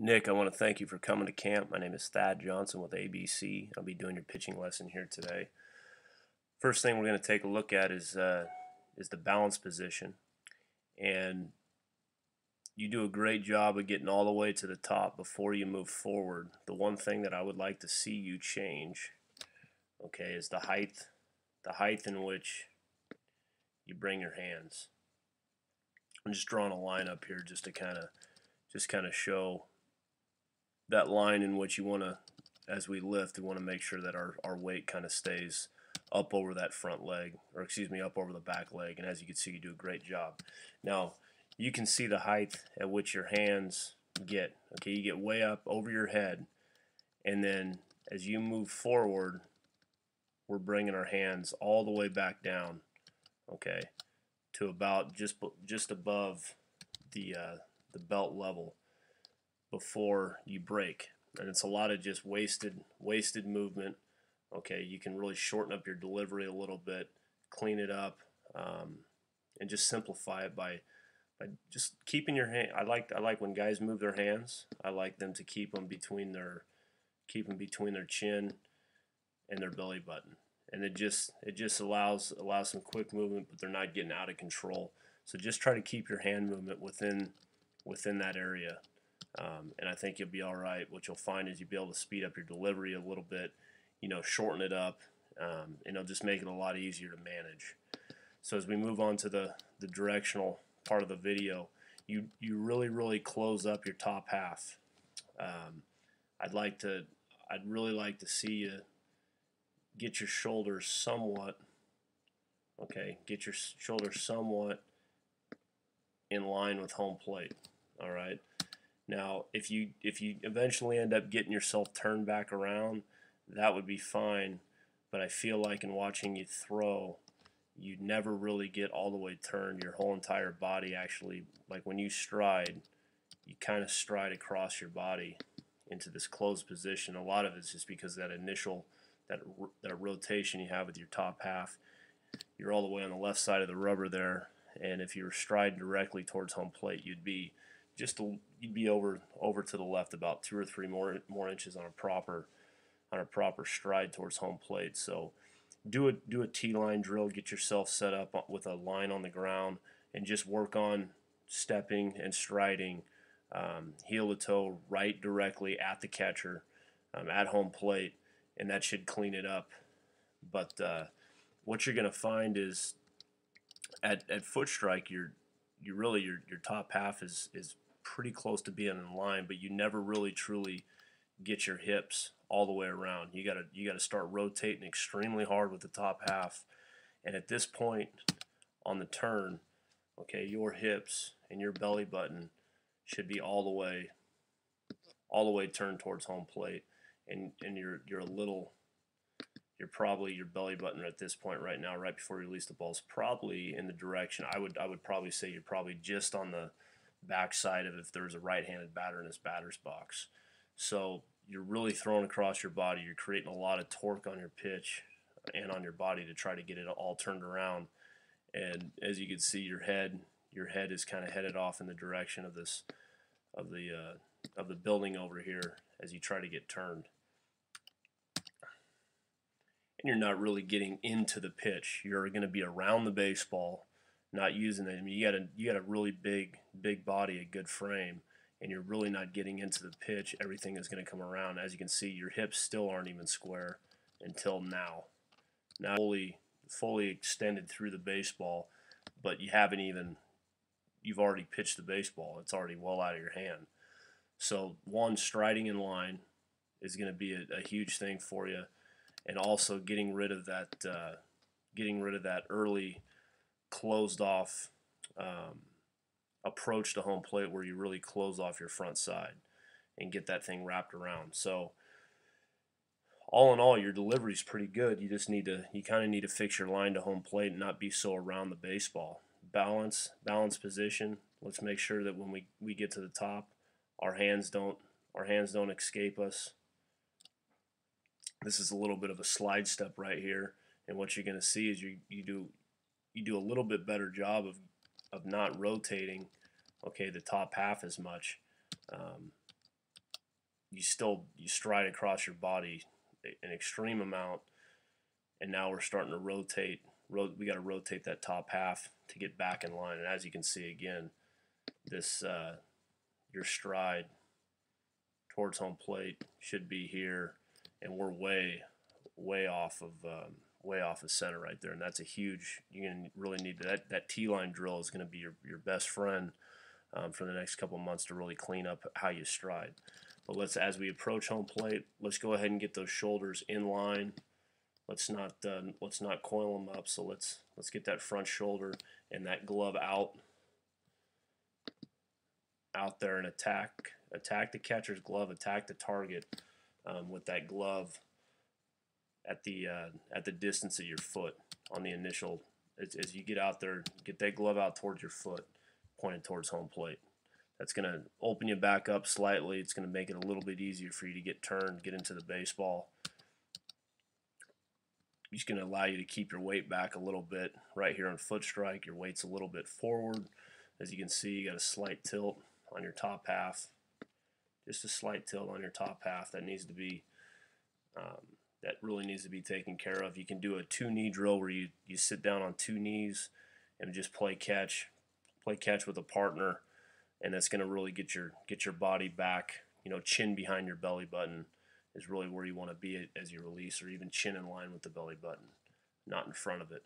Nick, I want to thank you for coming to camp. My name is Thad Johnson with ABC. I'll be doing your pitching lesson here today. First thing we're going to take a look at is the balance position, and you do a great job of getting all the way to the top before you move forward. The one thing that I would like to see you change, okay, is the height in which you bring your hands. I'm just drawing a line up here just to kind of show that line in which you want to, as we lift, we want to make sure that our weight kind of stays up over that front leg, or excuse me, up over the back leg. And as you can see, you do a great job. Now, you can see the height at which your hands get. Okay, you get way up over your head, and then as you move forward, we're bringing our hands all the way back down, okay, to about just above the belt level before you break. And it's a lot of just wasted movement. Okay, you can really shorten up your delivery a little bit, clean it up, and just simplify it by just keeping your hand. I like when guys move their hands. I like them to keep them between their chin and their belly button, and it just allows some quick movement, but they're not getting out of control. So just try to keep your hand movement within that area. And I think you'll be all right. What you'll find is you'll be able to speed up your delivery a little bit, shorten it up, and it'll just make it a lot easier to manage. So as we move on to the directional part of the video, you really close up your top half. I'd really like to see you get your shoulders somewhat, get your shoulders somewhat in line with home plate. All right. Now, if you eventually end up getting yourself turned back around, that would be fine. But I feel like in watching you throw, you'd never really get all the way turned. Your whole entire body actually, like when you stride, you kind of stride across your body into this closed position. A lot of it's just because that initial that rotation you have with your top half. You're all the way on the left side of the rubber there, and if you were striding directly towards home plate, you'd be over to the left about 2 or 3 more inches on a proper stride towards home plate. So do a T-line drill, get yourself set up with a line on the ground, and just work on stepping and striding heel to toe right directly at the catcher at home plate, and that should clean it up. But what you're going to find is at foot strike, your top half is pretty close to being in line, but you never really truly get your hips all the way around. You gotta start rotating extremely hard with the top half, and at this point on the turn, okay, your hips and your belly button should be all the way turned towards home plate, and you're probably, your belly button at this point right now, right before you release the ball, is probably in the direction. I would probably say you're probably just on the backside of if there's a right-handed batter in his batter's box. So you're really throwing across your body. You're creating a lot of torque on your pitch and on your body to try to get it all turned around. And as you can see, your head is kind of headed off in the direction of the building over here as you try to get turned. And you're not really getting into the pitch. You're going to be around the baseball, not using it. I mean, you got a really big body, a good frame, and you're really not getting into the pitch. Everything is going to come around. As you can see, your hips still aren't even square until now. Now fully extended through the baseball, but you've already pitched the baseball. It's already well out of your hand. So striding in line is going to be a huge thing for you, and also getting rid of that early closed off approach to home plate where you really close off your front side and get that thing wrapped around. So all in all, your delivery is pretty good. You kind of need to fix your line to home plate and not be so around the baseball. Balance position. Let's make sure that when we get to the top, our hands don't escape us. This is a little bit of a slide step right here, and what you're going to see is you do a little bit better job of not rotating, okay, the top half as much. you stride across your body an extreme amount, and now we're starting to rotate. We got to rotate that top half to get back in line. And as you can see again, this your stride towards home plate should be here, and we're way off of center right there, and that's a huge. You're gonna really need that T-line drill is going to be your best friend for the next couple of months to really clean up how you stride. But as we approach home plate, let's go ahead and get those shoulders in line. Let's not coil them up. So let's get that front shoulder and that glove out there and attack the catcher's glove, attack the target with that glove at the distance of your foot on the initial. As you get out there, get that glove out towards your foot, pointed towards home plate. That's going to open you back up slightly. It's going to make it a little bit easier for you to get turned, get into the baseball. It's going to allow you to keep your weight back a little bit. Right here on foot strike, your weight's a little bit forward. As you can see, you got a slight tilt on your top half. Just a slight tilt on your top half that needs to be that really needs to be taken care of. You can do a 2-knee drill where you sit down on 2 knees and just play catch with a partner, and that's going to really get your body back. Chin behind your belly button is really where you want to be as you release, or even chin in line with the belly button, not in front of it.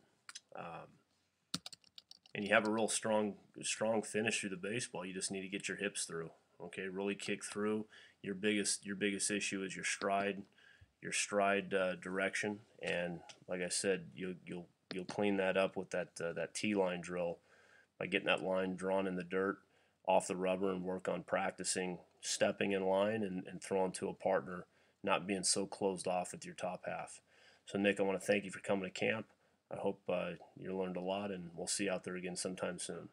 And you have a real strong finish through the baseball. You just need to get your hips through. Okay, really kick through. Your biggest issue is your stride direction, and like I said, you'll clean that up with that T-line drill by getting that line drawn in the dirt off the rubber, and work on practicing stepping in line and throwing to a partner, not being so closed off with your top half. So Nick, I want to thank you for coming to camp. I hope you learned a lot, and we'll see you out there again sometime soon.